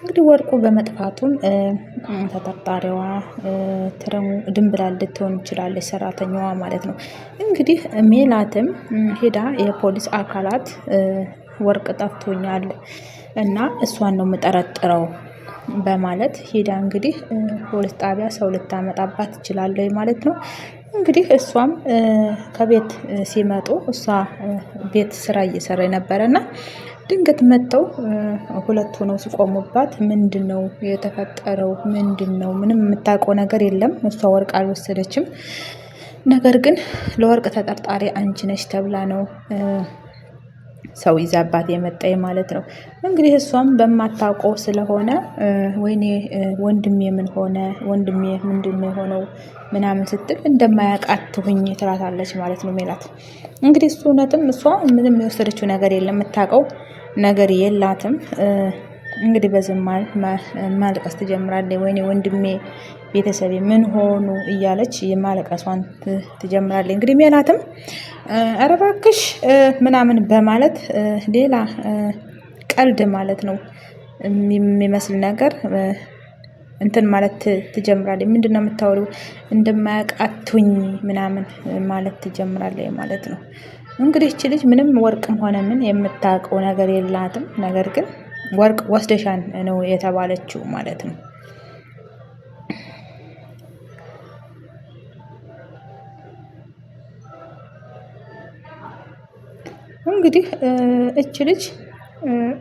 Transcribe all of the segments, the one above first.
እንግዲህ ወርቁ በመጥፋቱም ተጠርጣሪዋ ድንብላል ልትሆን ትችላለች፣ ሰራተኛዋ ማለት ነው። እንግዲህ ሜላትም ሄዳ የፖሊስ አካላት ወርቅ ጠፍቶኛል እና እሷን ነው የምጠረጥረው በማለት ሄዳ እንግዲህ ፖሊስ ጣቢያ ሰው ልታመጣባት ትችላለች ማለት ነው። እንግዲህ እሷም ከቤት ሲመጡ እሷ ቤት ስራ እየሰራ ነበረና ድንገት መጥተው ሁለቱ ነው ሲቆሙባት፣ ምንድነው የተፈጠረው? ምንድነው? ምንም የምታውቀው ነገር የለም። እሷ ወርቅ አልወሰደችም። ነገር ግን ለወርቅ ተጠርጣሪ አንቺ ነሽ ተብላ ነው ሰው ይዛባት የመጣይ ማለት ነው። እንግዲህ እሷም በማታውቀው ስለሆነ ወይኔ ወንድሜ ምን ሆነ? ወንድሜ ምንድነው የሆነው? ምናምን ስትል እንደማያውቃት ትሁኝ ትላታለች ማለት ነው ሜላት። እንግዲህ እሱ እውነትም እሷ ምንም የወሰደችው ነገር የለም፣ የምታውቀው ነገር የላትም። እንግዲህ በዚህ ማልቀስ ትጀምራለች። ወይኔ ወንድሜ፣ ቤተሰቤ ምን ሆኑ እያለች የማለቀሷን ትጀምራለች። እንግዲህ ሜላትም ኧረ እባክሽ ምናምን በማለት ሌላ ቀልድ ማለት ነው የሚመስል ነገር እንትን ማለት ትጀምራለች። ምንድነው የምታወሪው? እንደማያውቃቱኝ ምናምን ማለት ትጀምራለች ማለት ነው። እንግዲህ እቺ ልጅ ምንም ወርቅም ሆነ ምን የምታውቀው ነገር የላትም። ነገር ግን ወርቅ ወስደሻን ነው የተባለችው ማለት ነው። እንግዲህ እቺ ልጅ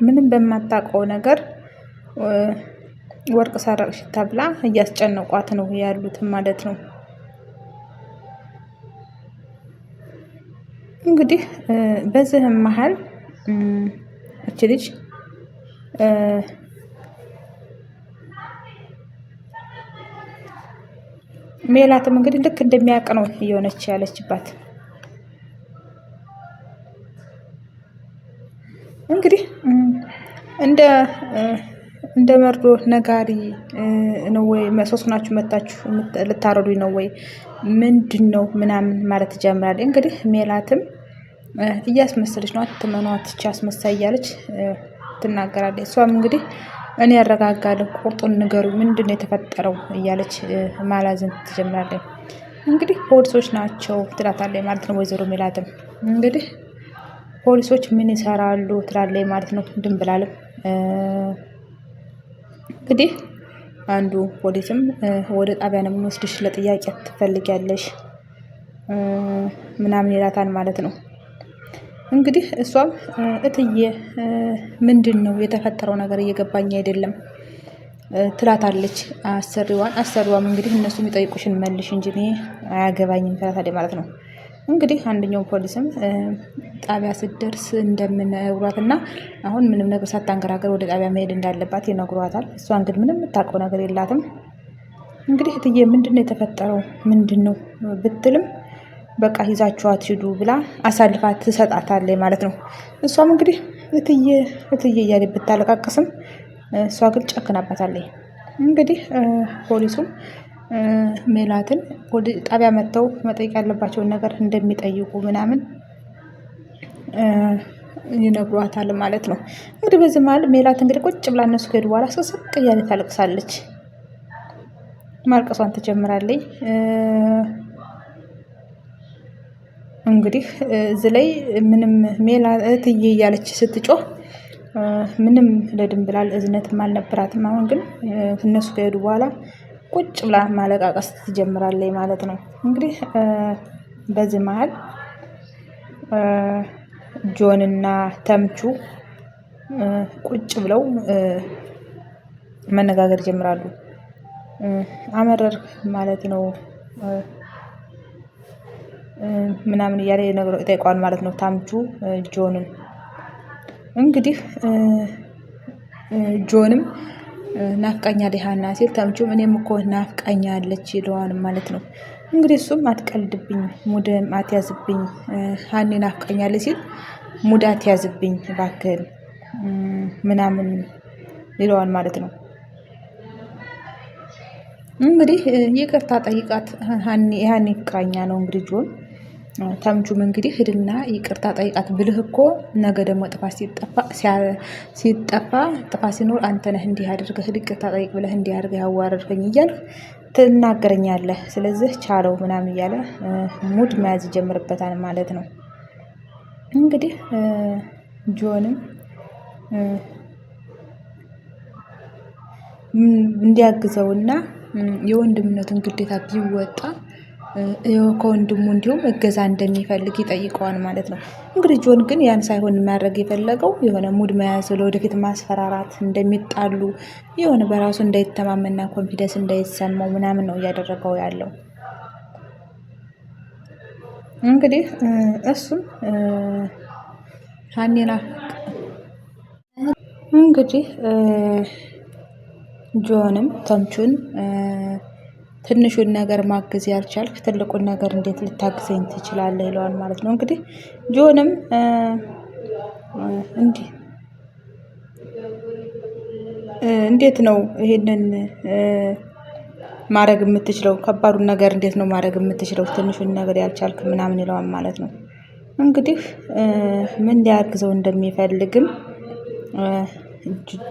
ምንም በማታውቀው ነገር ወርቅ ሰረቅሽ ተብላ እያስጨነቋት ነው ያሉት ማለት ነው። እንግዲህ በዚህም መሀል እቺ ልጅ ሜላትም እንግዲህ ልክ እንደሚያውቅ ነው እየሆነች ያለችባት። እንግዲህ እንደ መርዶ ነጋሪ ነው ወይ ሶስት ናችሁ መታችሁ ልታረዱኝ ነው ወይ ምንድን ነው ምናምን ማለት ትጀምራለች። እንግዲህ ሜላትም እያስመሰለች ነው፣ አትመኗት ቻ አስመሳይ እያለች ትናገራለች። እሷም እንግዲህ እኔ ያረጋጋለሁ፣ ቁርጡን ንገሩ፣ ምንድን ነው የተፈጠረው እያለች ማላዘን ትጀምራለች። እንግዲህ ፖሊሶች ናቸው ትላታለች ማለት ነው ወይዘሮ ሜላትም። እንግዲህ ፖሊሶች ምን ይሰራሉ ትላለች ማለት ነው ድንብላልም። እንግዲህ አንዱ ፖሊስም ወደ ጣቢያ ነው የምንወስድሽ፣ ለጥያቄ ትፈልጊያለሽ ምናምን ይላታል ማለት ነው። እንግዲህ እሷም እትዬ ምንድን ነው የተፈጠረው ነገር እየገባኝ አይደለም ትላታለች አሰሪዋም እንግዲህ እነሱ የሚጠይቁሽን መልሽ እንጂ እኔ አያገባኝም ትላታለች ማለት ነው። እንግዲህ አንደኛው ፖሊስም ጣቢያ ስትደርስ እንደምነግሯት እና አሁን ምንም ነገር ሳታንገራገር ወደ ጣቢያ መሄድ እንዳለባት ይነግሯታል። እሷን ግን ምንም የምታውቀው ነገር የላትም። እንግዲህ እትዬ ምንድነው የተፈጠረው ምንድነው ብትልም በቃ ይዛችኋት ሂዱ ብላ አሳልፋ ትሰጣታለች ማለት ነው። እሷም እንግዲህ እትዬ እያለች ብታለቃቅስም እሷ ግን ጨክናባታለች። እንግዲህ ፖሊሱም ሜላትን ወደ ጣቢያ መጥተው መጠየቅ ያለባቸውን ነገር እንደሚጠይቁ ምናምን ይነግሯታል ማለት ነው። እንግዲህ በዚህ መሀል ሜላት እንግዲህ ቁጭ ብላ እነሱ ከሄዱ በኋላ ስቅስቅ እያለች ታለቅሳለች፣ ማልቀሷን ትጀምራለች። እንግዲህ እዚህ ላይ ምንም ሜላት እትዬ እያለች ስትጮህ ምንም ለድንብላል እዝነትም አልነበራትም። አሁን ግን እነሱ ከሄዱ በኋላ ቁጭ ብላ ማለቃቀስ ትጀምራለች ማለት ነው። እንግዲህ በዚህ መሀል ጆንና ተምቹ ቁጭ ብለው መነጋገር ይጀምራሉ። አመረር ማለት ነው ምናምን እያለ ይጠይቀዋል ማለት ነው ተምቹ ጆንን። እንግዲህ ጆንም ናፍቃኛለች ሀና ሲል ተምቹም እኔም እኮ ናፍቃኛለች ይለዋል ማለት ነው። እንግዲህ እሱም አትቀልድብኝ፣ ሙድም አትያዝብኝ፣ ሀኒ ናፍቃኛለች ሲል ሙድ አትያዝብኝ እባክህን ምናምን ይለዋል ማለት ነው። እንግዲህ ይቅርታ ጠይቃት የሀኒ ፍቅረኛ ነው እንግዲህ ጆን ተምቹም እንግዲህ ሂድና ይቅርታ ጠይቃት ብልህ እኮ ነገ ደግሞ ጥፋት ሲጠፋ ጥፋት ሲኖር አንተ ነህ እንዲህ አድርገህ ይቅርታ ጠይቅ ብለህ እንዲህ አድርገህ ያዋረድከኝ እያልህ ትናገረኛለህ። ስለዚህ ቻለው ምናምን እያለ ሙድ መያዝ ይጀምርበታል ማለት ነው። እንግዲህ ጆንም እንዲያግዘውና የወንድምነቱን ግዴታ ቢወጣ ከወንድሙ እንዲሁም እገዛ እንደሚፈልግ ይጠይቀዋል ማለት ነው። እንግዲህ ጆን ግን ያን ሳይሆን ማድረግ የፈለገው የሆነ ሙድ መያዝ፣ ለወደፊት ማስፈራራት፣ እንደሚጣሉ የሆነ በራሱ እንዳይተማመንና ኮንፊደንስ እንዳይሰማው ምናምን ነው እያደረገው ያለው። እንግዲህ እሱም ሀኒና እንግዲህ ጆንም ተምቹን ትንሹን ነገር ማገዝ ያልቻልክ ትልቁን ነገር እንዴት ልታግዘኝ ትችላለህ? ይለዋል ማለት ነው። እንግዲህ ጆንም እንዴት ነው ይሄንን ማድረግ የምትችለው? ከባዱን ነገር እንዴት ነው ማድረግ የምትችለው? ትንሹን ነገር ያልቻልክ ምናምን ይለዋል ማለት ነው። እንግዲህ ምን ሊያግዘው እንደሚፈልግም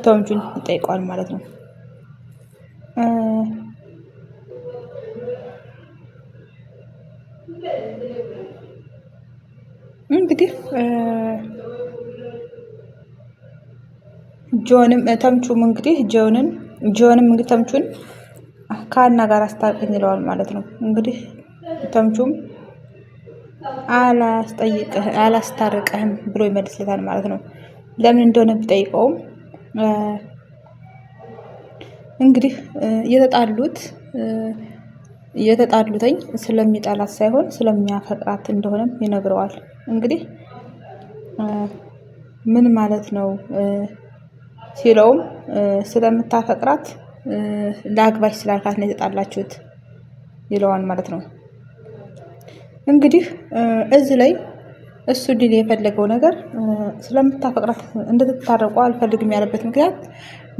ተምቹን ይጠይቀዋል ማለት ነው። እንግዲህ ጆንም ተምቹም እንግዲህ ጆንም እንግዲህ ተምቹን ከሀና ጋር አስታርቀኝ ይለዋል ማለት ነው። እንግዲህ ተምቹም አላስታርቀህም ብሎ ይመልስለታል ማለት ነው። ለምን እንደሆነ ቢጠይቀውም እንግዲህ የተጣሉትኝ ስለሚጠላት ሳይሆን ስለሚያፈቅራት እንደሆነም ይነግረዋል። እንግዲህ ምን ማለት ነው ሲለውም ስለምታፈቅራት ለአግባሽ ስላልካት ነው የተጣላችሁት ይለዋል ማለት ነው። እንግዲህ እዚህ ላይ እሱ ሊል የፈለገው ነገር ስለምታፈቅራት እንድትታረቁ አልፈልግም ያለበት ምክንያት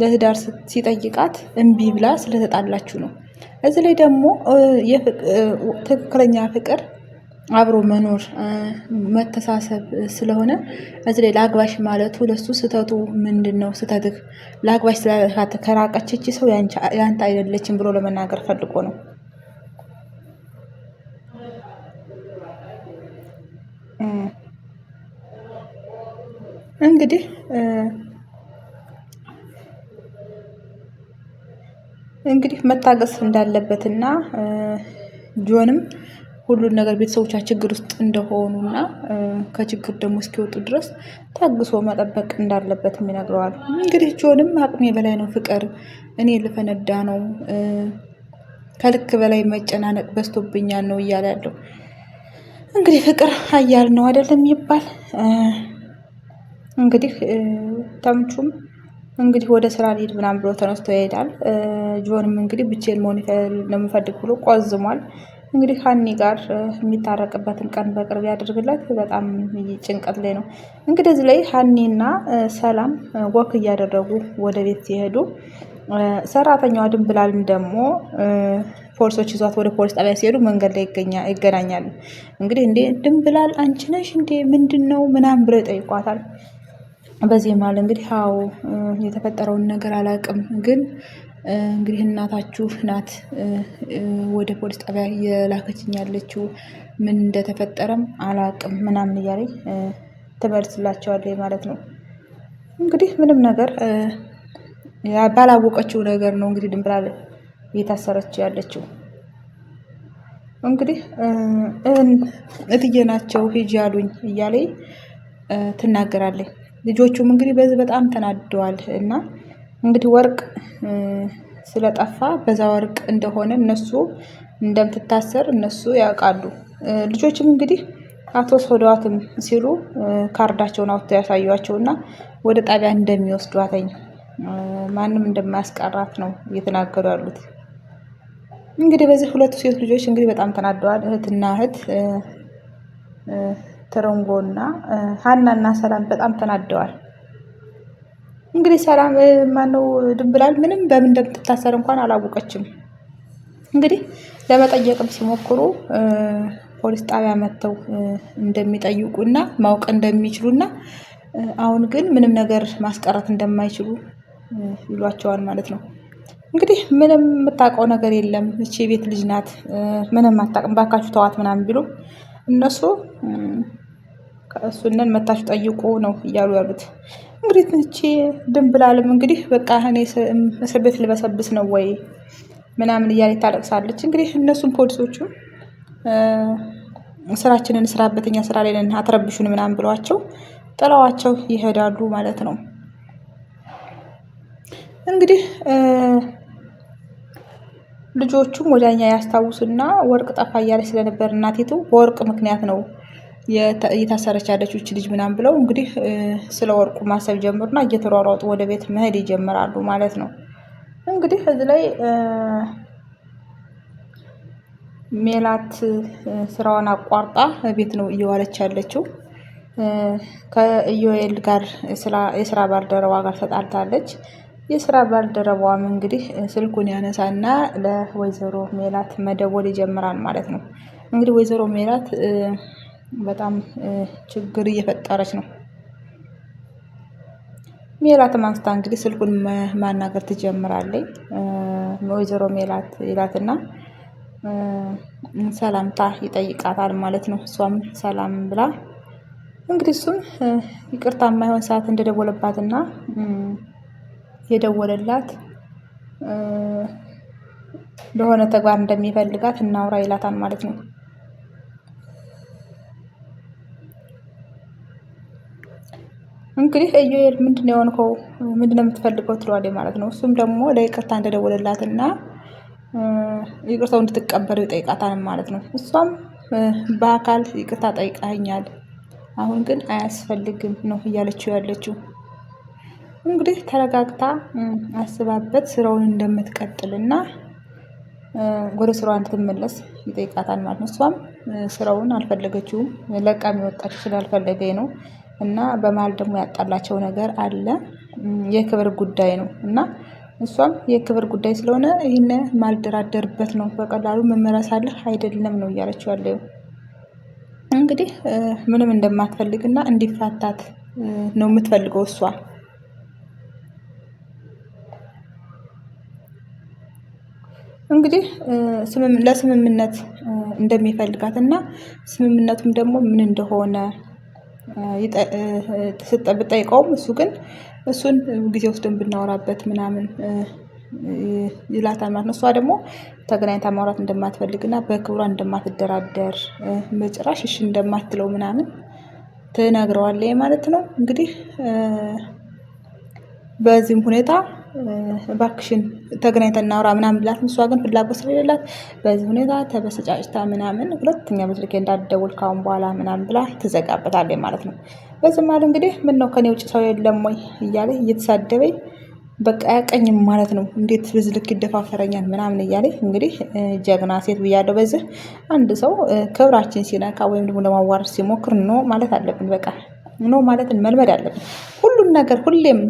ለትዳር ሲጠይቃት እምቢ ብላ ስለተጣላችሁ ነው። እዚህ ላይ ደግሞ ትክክለኛ ፍቅር አብሮ መኖር መተሳሰብ ስለሆነ እዚህ ላይ ለአግባሽ ማለቱ ለሱ ስህተቱ ምንድነው? ስህተትህ ለአግባሽ ስላልካት ከራቀች እቺ ሰው ያንተ አይደለችም ብሎ ለመናገር ፈልጎ ነው። እንግዲህ መታገስ እንዳለበትና ጆንም ሁሉን ነገር ቤተሰቦቿ ችግር ውስጥ እንደሆኑና ከችግር ደግሞ እስኪወጡ ድረስ ታግሶ መጠበቅ እንዳለበትም ይነግረዋል። እንግዲህ ጆንም አቅሜ በላይ ነው ፍቅር፣ እኔ ልፈነዳ ነው፣ ከልክ በላይ መጨናነቅ በዝቶብኛል ነው እያለ ያለው። እንግዲህ ፍቅር ኃያል ነው አይደለም ይባል። እንግዲህ ተምቹም እንግዲህ ወደ ስራ ሊሄድ ምናምን ብሎ ተነስቶ ይሄዳል። ጆንም እንግዲህ ብቻዬን መሆን ነው የምፈልግ ብሎ ቆዝሟል። እንግዲህ ሀኒ ጋር የሚታረቅበትን ቀን በቅርብ ያደርግለት። በጣም ጭንቀት ላይ ነው። እንግዲህ እዚህ ላይ ሀኒና ሰላም ወክ እያደረጉ ወደ ቤት ሲሄዱ ሰራተኛዋ ድንብላልም ደግሞ ፖሊሶች ይዟት ወደ ፖሊስ ጣቢያ ሲሄዱ መንገድ ላይ ይገናኛሉ። እንግዲህ እንዴ ድንብላል አንቺ ነሽ እንዴ ምንድን ነው ምናምን ብለው ይጠይቋታል። በዚህ መሀል እንግዲህ አዎ የተፈጠረውን ነገር አላውቅም፣ ግን እንግዲህ እናታችሁ ናት ወደ ፖሊስ ጣቢያ እየላከችኝ ያለችው፣ ምን እንደተፈጠረም አላውቅም ምናምን እያለኝ ትመልስላቸዋለች ማለት ነው። እንግዲህ ምንም ነገር ባላወቀችው ነገር ነው እንግዲህ ድንብላል እየታሰረች ያለችው። እንግዲህ እትዬ ናቸው ሂጂ ያሉኝ እያለኝ ትናገራለች። ልጆቹም እንግዲህ በዚህ በጣም ተናደዋል እና እንግዲህ ወርቅ ስለጠፋ በዛ ወርቅ እንደሆነ እነሱ እንደምትታሰር እነሱ ያውቃሉ። ልጆችም እንግዲህ አትወስዷትም ሲሉ ካርዳቸውን አውጥተው ያሳዩዋቸው እና ወደ ጣቢያ እንደሚወስዷትኝ ማንም እንደማያስቀራት ነው እየተናገሩ ያሉት። እንግዲህ በዚህ ሁለቱ ሴት ልጆች እንግዲህ በጣም ተናደዋል። እህትና እህት ትርንጎና ሀናና ሰላም በጣም ተናደዋል። እንግዲህ ሰላም ማነው ድንብላል ምንም በምን እንደምትታሰር እንኳን አላወቀችም። እንግዲህ ለመጠየቅም ሲሞክሩ ፖሊስ ጣቢያ መጥተው እንደሚጠይቁና ማወቅ እንደሚችሉና አሁን ግን ምንም ነገር ማስቀረት እንደማይችሉ ይሏቸዋል ማለት ነው። እንግዲህ ምንም የምታውቀው ነገር የለም እቺ የቤት ልጅ ናት፣ ምንም አታውቅም፣ ባካችሁ ተዋት ምናምን ቢሉ እነሱ እሱንን መታችሁ ጠይቁ ነው እያሉ ያሉት። እንግዲህ እቺ ድንብላልም እንግዲህ በቃ እኔ እስር ቤት ልበሰብስ ነው ወይ ምናምን እያለች ታለቅሳለች። እንግዲህ እነሱም ፖሊሶቹ ስራችንን ስራበት፣ እኛ ስራ ላይ ነን፣ አትረብሹን ምናምን ብለዋቸው ጥለዋቸው ይሄዳሉ ማለት ነው። እንግዲህ ልጆቹም ወዲያኛ ያስታውሱና ወርቅ ጠፋ እያለች ስለነበር እናቲቱ በወርቅ ምክንያት ነው እየታሰረች ያለችው እች ልጅ ምናምን ብለው እንግዲህ ስለ ወርቁ ማሰብ ጀምሩና እየተሯሯጡ ወደ ቤት መሄድ ይጀምራሉ ማለት ነው። እንግዲህ እዚህ ላይ ሜላት ስራዋን አቋርጣ ቤት ነው እየዋለች ያለችው። ከኢዮኤል ጋር የስራ ባልደረባ ጋር ተጣልታለች። የስራ ባልደረባዋም እንግዲህ ስልኩን ያነሳና ለወይዘሮ ሜላት መደወል ይጀምራል ማለት ነው። እንግዲህ ወይዘሮ ሜላት በጣም ችግር እየፈጠረች ነው። ሜላት ማንስታ እንግዲህ ስልኩን ማናገር ትጀምራለች። ወይዘሮ ሜላት ይላትና ሰላምታ ይጠይቃታል ማለት ነው። እሷም ሰላም ብላ እንግዲህ እሱም ይቅርታ የማይሆን ሰዓት እንደደወለባትና የደወለላት ለሆነ ተግባር እንደሚፈልጋት እናውራ ይላታል ማለት ነው። እንግዲህ ኢዮኤል ምንድነው የሆንከው? ምንድነው የምትፈልገው? ትለዋለች ማለት ነው። እሱም ደግሞ ለይቅርታ እንደደወለላትና ይቅርታው እንድትቀበለው ይጠይቃታል ማለት ነው። እሷም በአካል ይቅርታ ጠይቃኛል፣ አሁን ግን አያስፈልግም ነው እያለችው ያለችው። እንግዲህ ተረጋግታ አስባበት ስራውን እንደምትቀጥልና ወደ ስራዋ እንድትመለስ ይጠይቃታል ማለት ነው። እሷም ስራውን አልፈለገችውም፣ ለቃሚ ወጣች ስላልፈለገኝ ነው እና በመሀል ደግሞ ያጣላቸው ነገር አለ፣ የክብር ጉዳይ ነው እና እሷም የክብር ጉዳይ ስለሆነ ይህን ማልደራደርበት ነው፣ በቀላሉ መመለሳለህ አይደለም ነው እያለችው ያለው። እንግዲህ ምንም እንደማትፈልግና እንዲፋታት ነው የምትፈልገው እሷ። እንግዲህ ለስምምነት እንደሚፈልጋት እና ስምምነቱም ደግሞ ምን እንደሆነ ብጠይቀውም እሱ ግን እሱን ጊዜ ወስደን ብናወራበት ምናምን ይላታል ማለት ነው። እሷ ደግሞ ተገናኝታ ማውራት እንደማትፈልግና በክብሯ እንደማትደራደር በጭራሽ እሺ እንደማትለው ምናምን ትነግረዋለች ማለት ነው። እንግዲህ በዚህም ሁኔታ እባክሽን ተገናኝተን እናውራ ምናምን ብላት፣ እሷ ግን ፍላጎት ስለሌላት በዚህ ሁኔታ ተበሰጫጭታ ምናምን ሁለተኛ በስልኬ እንዳትደውል ካሁን በኋላ ምናምን ብላ ትዘጋበታለች ማለት ነው። በዚህ መሀል እንግዲህ ምን ነው ከኔ ውጭ ሰው የለም ወይ እያለ እየተሳደበኝ በቃ አያቀኝም ማለት ነው። እንዴት በዚህ ልክ ይደፋፈረኛል ምናምን እያለ እንግዲህ ጀግና ሴት ብያለሁ። በዚህ አንድ ሰው ክብራችን ሲነካ ወይም ደግሞ ለማዋረድ ሲሞክር ኖ ማለት አለብን። በቃ ኖ ማለትን መልመድ አለብን። ሁሉን ነገር ሁሌም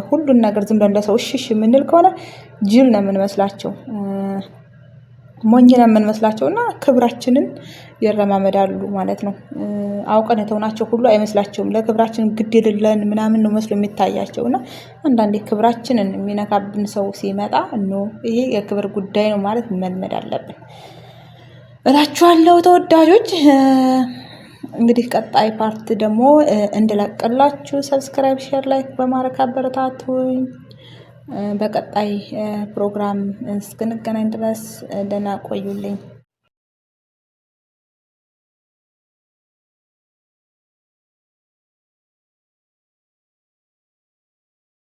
ሁሉን ነገር ዝም ብለን ለሰው እሺ የምንል ከሆነ ጅል ነው የምንመስላቸው፣ ሞኝ ነው የምንመስላቸው እና ክብራችንን ይረማመዳሉ ማለት ነው። አውቀን የተውናቸው ሁሉ አይመስላቸውም። ለክብራችን ግድ የሌለን ምናምን ነው መስሎ የሚታያቸው እና አንዳንዴ ክብራችንን የሚነካብን ሰው ሲመጣ ኖ ይሄ የክብር ጉዳይ ነው ማለት መልመድ አለብን እላችኋለሁ ተወዳጆች። እንግዲህ ቀጣይ ፓርት ደግሞ እንድለቅላችሁ ሰብስክራይብ፣ ሼር፣ ላይክ በማድረግ አበረታቱኝ። በቀጣይ ፕሮግራም እስክንገናኝ ድረስ ደህና ቆዩልኝ።